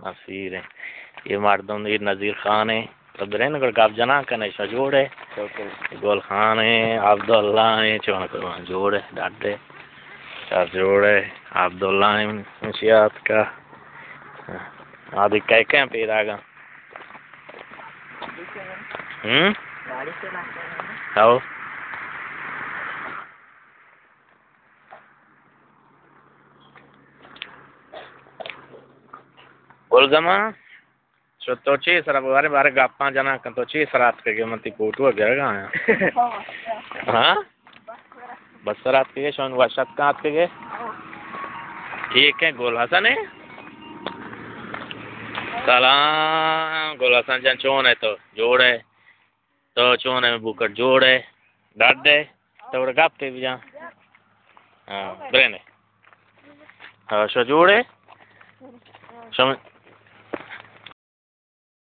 नसीर है ये मर्दों ये नज़ीर खान है तबरेन अगर गाप जना कने शजोड़ है गोल खान है अब्दुल्ला है चौन को जोड़ है डाटे जोड़ है अब्दुल्ला है मुंशियात का आदि कह के पेरागा आओ बोलगमा तो ची सर बारे बारे गापा जना kan तो ची सरात के मती कोटू गया हाँ बस रात के शोन वर्षात का आत के ठीक है गोल हसन है सलाम गोल हसन जन चोन है तो जोड़ है तो चोन है बुकर जोड़ है डाड है तो वो गापते भी जा हाँ ब्रेने हाँ शो जोड़ है